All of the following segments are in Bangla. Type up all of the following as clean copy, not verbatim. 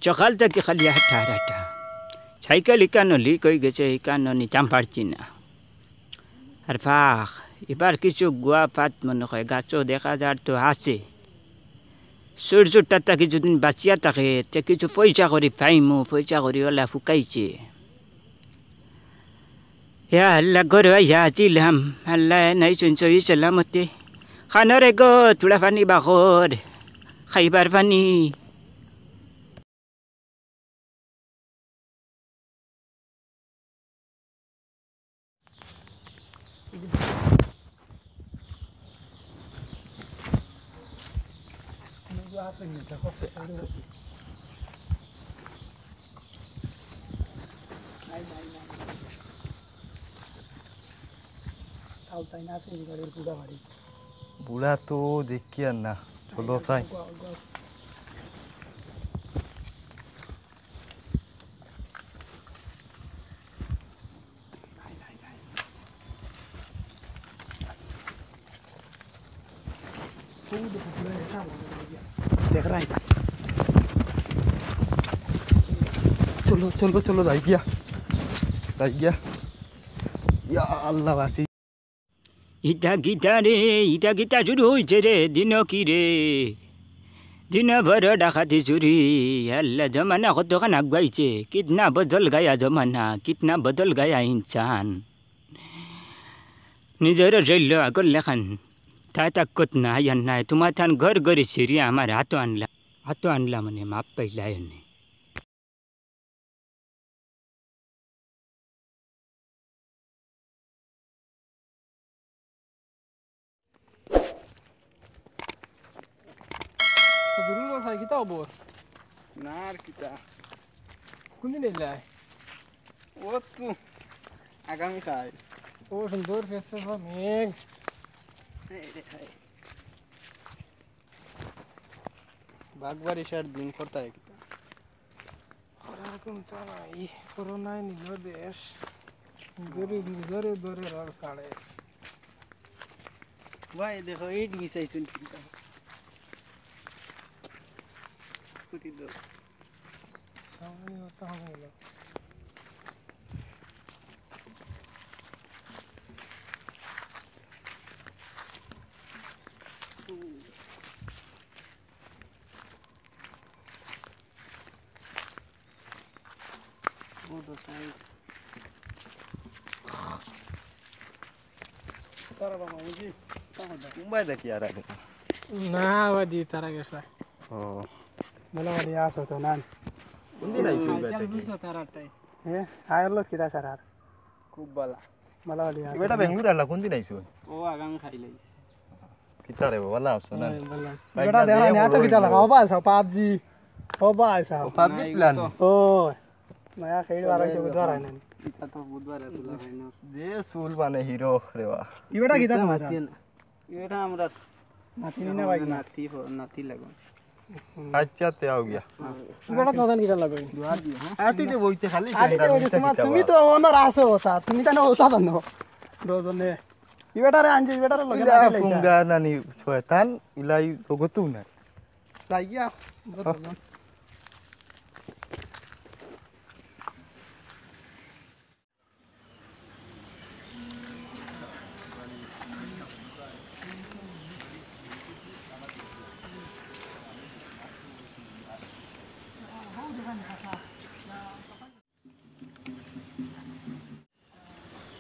সকাল থেকে খালি হাঁটা হাঁটা সাইকেল ইকানো লিক হয়ে গেছে ইকানো নিতাম পারছি না আর ফাঁক এবার কিছু গুয়া পাত মনে হয় গাছও দেখা যার তো আছে সূর্যটা তাকে যদি বাঁচিয়া থাকে তে কিছু পয়সা করি পাইমু পয়সা করি ওলা ফুকাইছে ইয়া আল্লাহ ঘরে আইয়া আছিলাম আল্লাহ নাই শুনছই সালামতে খানরে গো তুলা পানি বাখর খাইবার পানি বুড়া তো দেখি আর না চলো চাই देख रहा है चलो चलो चलो जाई गया या अल्लाह वासी ইটা গীতা রে ইটা গীতা শুরু হয়েছে রে দিন কি রে দিন ভর ডাকাতি চুরি আল্লাহ জমানা কতখান আগুয়াইছে কিতনা বদল গায়া জমানা কিতনা বদল গায়া ইনসান নিজের শৈল্য আগর লেখান তা তাকত না আয়ান নাই তোমার থান ঘর ঘরে সিঁড়ি আমার হাতো আনলা মানে মাপ পাইলা এনে Dulu lo saya kita obor. नार किता Kundi nilai. वो तू आगामी खाय Oh sundur festival meg. बागवारी शहर दिन करता है किता Orang kunta nai. Corona ini lo des. Dore rar sale. भाई देखो एट मिसाई सुन किता कुटी दो Tahu tahu lo. वो तो side Tara ba maji. Tahu dah. Mumbai देखी आ रहा है Nah wadi tara gesla. O Malah wadi asa to nan. कुंदी नहीं सुन Jal बैठे bisa tara tai. आयरलो किता सरार खूब bala. मला वाली बेटा बेंगलुरु आला कुंदी नहीं सुन Oh agam khai lai. किता रे वाला सुना Bala. बेटा देखा नहीं आता किता लगा ba sa PUBG. Oh ba sa. PUBG plan Oh. Naya खेळ वारायचे बुधवार आहे ना. किता तो बुधवार है तुला रहना दे सूल माने हीरो रे वा इवेटा किता माझा. येटा हमरा नाती ने बाई. नाती लगो अच्छा ते आ गया इवेटा नदन किता लागोय. दुआ दियो हां आटी ते बोइते खाली तुम्ही तो ओनर असं होता तुम्ही त्याने होता ना दोजने इवेटा रे अंजे इवेटा रे लगे इला फुंगा नानी शैतान इलाई तो गतु ना लागिया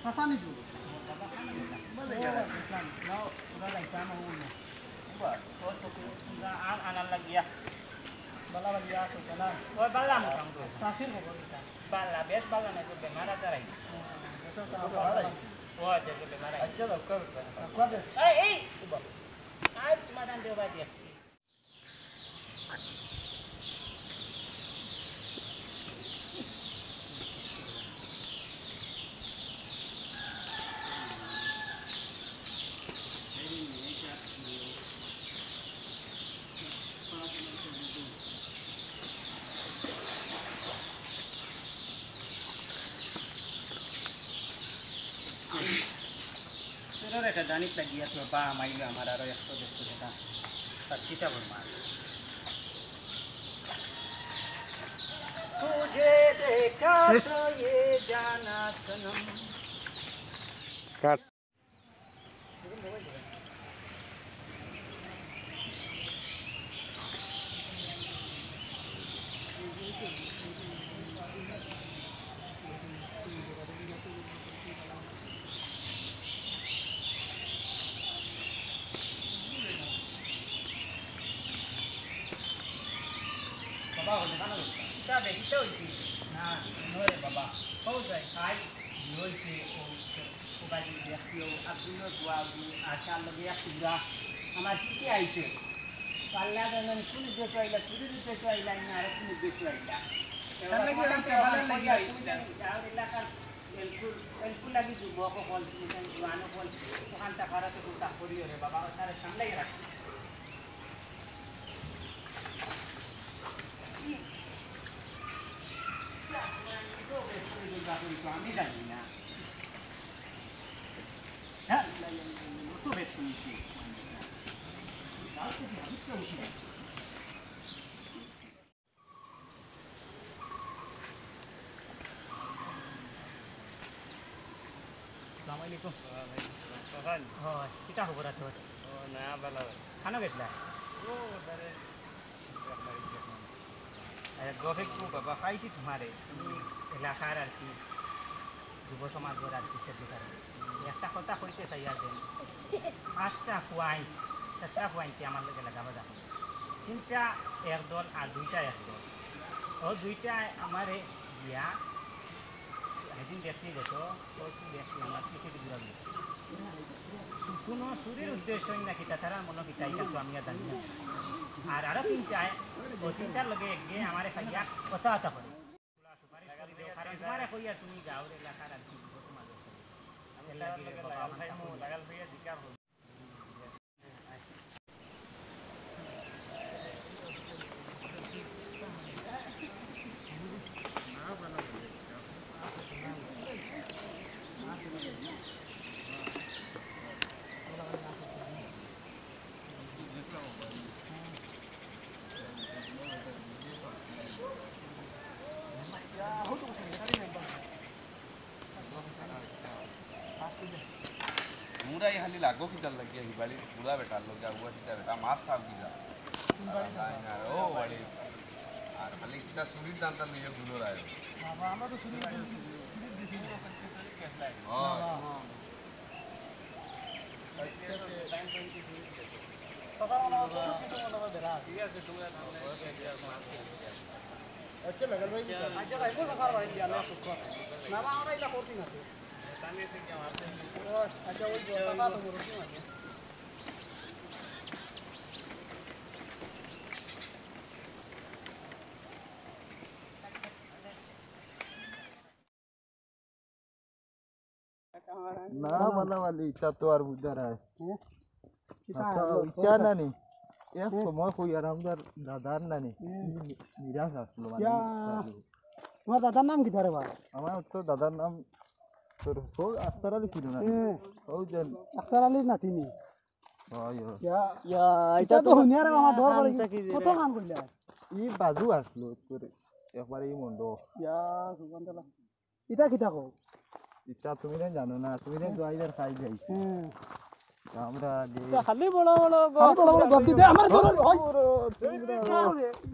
Pasani dulu. anak lagi ya Bala lagi asal kana. oh bala mo kang bro Safir mo kita. bala bes bala na ko bemara tarai oh jadi bemara अच्छा तो कर Kuat. ei ai cuma dan dia dia Pero reka danit lagi ya tuh pa main hamaरा रो 100 200 का 25 चा बोल मार देखा तो ये जाना सनम কাট बाबा हो देखा ना क्या देखी तो इसी ना नोरे बाबा हो जाए खाई नोरे से ओ बाजी देखियो अब्दुल दुआबू आशा लगे या हमार की आई छे पाल्ला दनन कुन जे पाइला सुरी जे पाइला ना रे कुन जे पाइला तने के हम के बालन लगी आई और इलाका एलकुल लगी जो बको कॉल से दुआनो कॉल दुकान ता करा तो कुता करियो रे बाबा तारे सामने ही रख আমি জানি না হ্যাঁ তো বেতন কি আসসালামু আলাইকুম হয় কিটা খবর আছে না ভালো খানা গেছলা ও দারে গফে কো বাবা খাইছি তোমারে তুমি এলাকার আর কি যুব সমাজের আর কি সেদিকার একটা কথা কইতে চাই আর দেন 5টা পয়েন্ট 6টা পয়েন্টে আমার লগে লাগাবা যাবে 3টা একদল আর 2টা একদল ও 2টা আমারে দিয়া একদিন দেখছি দেখো ও কি দেখছি আমার কিছু দূর কোনো সুরের উদ্দেশ্য নাকি তারা মনে কিতা এটা তো আমি আর জানি না আর আরো 3টা ও 3টার লগে গিয়ে আমারে খাইয়া কথা কথা করে সুপারিশ করে দেও কারণ তোমারে কইয়া তুমি গাঁওর এলাকার আর কি তোমার আমি লাগাল হইয়া দিকার मुराई खाली लागो की चल लगी है बाली पूरा बेटा लोग जा हुआ सीधा बेटा माफ साहब की जा ओ बड़ी और खाली कितना सुनील दांता लिए गुलो रहा है बाबा हम तो सुनील हां अच्छा लगल भाई अच्छा भाई बोल सर भाई दिया ना कुछ ना बा हमरा इला कोर्सी ना सामने से क्या मारते हैं अच्छा वो बता तो बोल रही हूं না वाला वाली इच्छा तो আর বুঝার আছে আচ্ছা ইচ্ছা না নি এক সময় কই আরামদার দাদার না নি নিরাশ আসলো মানে তোমার দাদার নাম কি ধরে বা আমার তো দাদার নাম তোর সো আখতার আলী ছিল না ও যেন আখতার আলী নাতিনি হয় ইয়া এটা তো হুনিয়া রে আমার ডর করে কত কাম কইলা ই বাজু আসলো তোর একবারে ই মন্ড ইয়া সুগন্ধলা এটা কিটা কও ইচ্ছা তুমি না জানো না তুমি না গাইদার খাই যাই আমরা খালি বড় বড় গপ দিতে আমার জোর হয়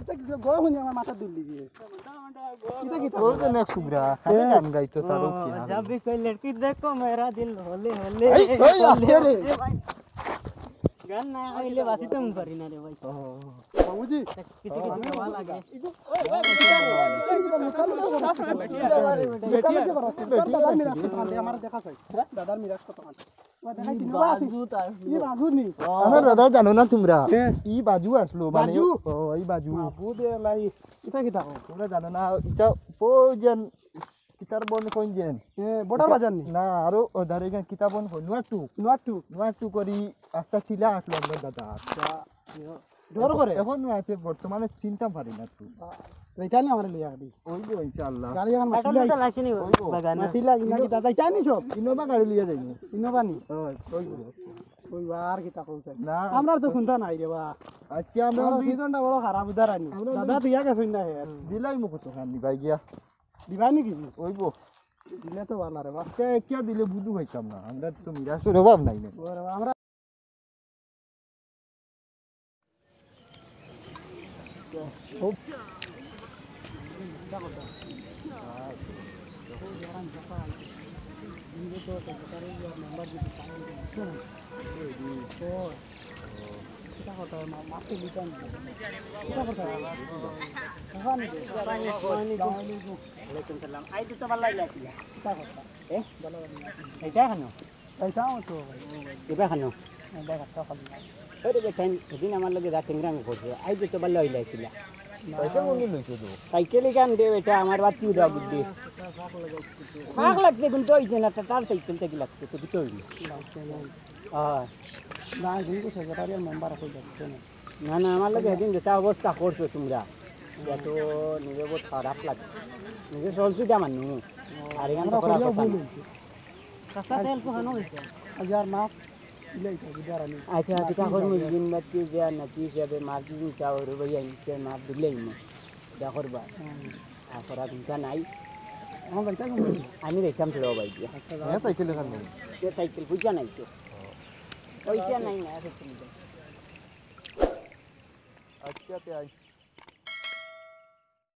এটা কি গো হুনি আমার মাথা দুলি দিয়ে এটা কি ও যে নেক্সট সুবরা খালি গান গাইতো তার কি না जब भी कोई लड़की देखो मेरा दिल होले होले रे গান না গাইলে বাসি তো পারি না রে ভাই বাবুজি কিছু কিছু ভালো লাগে দাদা জানো না তোমরা ই বাজু আসলো মানে এই বাজু এটা কি থাকো তোমরা জানো না এটা প্রয়োজন কিতার বন কোন জেন বড় বাজার নি না আরো ওধারে গান কিতাব বন কোন নোয়াটু করি আস্তা ছিলা আসলো আমরা দাদা ডর করে এখন আছে বর্তমানে চিন্তা পারি না তুই এখানে আমার লিয়া দি ওই যে ইনশাআল্লাহ গাড়ি এখন মাটিলা লাইছিনি বাগান মাটিলা ইনা কি দাদা জানি সব ইনোভা গাড়ি লিয়া যাইনি ইনোভা নি ওই ওই বার কি তা কইছে না আমরা তো শুনতা নাই রে বা আচ্ছা আমরা আমরা দুইজনটা বড় খারাপ উদারানি দাদা তুই আগে শুন না হে দিলাই মুখ তো খানি ভাই গিয়া দিবাই নাকি ওইব দিলে তো ভালো রে বাপ কিয়া দিলে বুঝু পাইতাম না আমরা তো মিরাসের অভাব নাই না আমরা এদিন আমার লগে যা টেংরামি করছে আই তো ভালো হইলাইছিল সাইকেল মনে লইছে তো সাইকেলই কান দে এটা আমার বাচ্চি উড়া বুদ্ধি ফাঁক লাগছে কিন্তু ওই যে না তার সাইকেল থেকে লাগছে তো কিছু হইনি না কিন্তু সেক্রেটারিয়াল মেম্বার হয়ে যাচ্ছে না না আমার লগে এদিন যেটা অবস্থা করছো তোমরা এটা তো নিজে বহুত খারাপ লাগছে নিজে চলছি দা মানুষ আর এখান তো করার কথা না। কাঁচা তেল পোহানো হয়েছে আজ আর মাছ ইলাই থাকি দাঁড়ানি আচ্ছা টিকা করবো দিন বাচ্চি যে নাকি হিসাবে মাছ দিন চাও ভাইয়া নিচে মাছ দিলেই না যা করবা আর করা চিন্তা নাই আমার বাড়িতে আমি দেখতাম তো ভাই দিয়া হ্যাঁ সাইকেল এখান নেই সাইকেল পয়সা নাই তো পয়সা নাই না আচ্ছা তে আই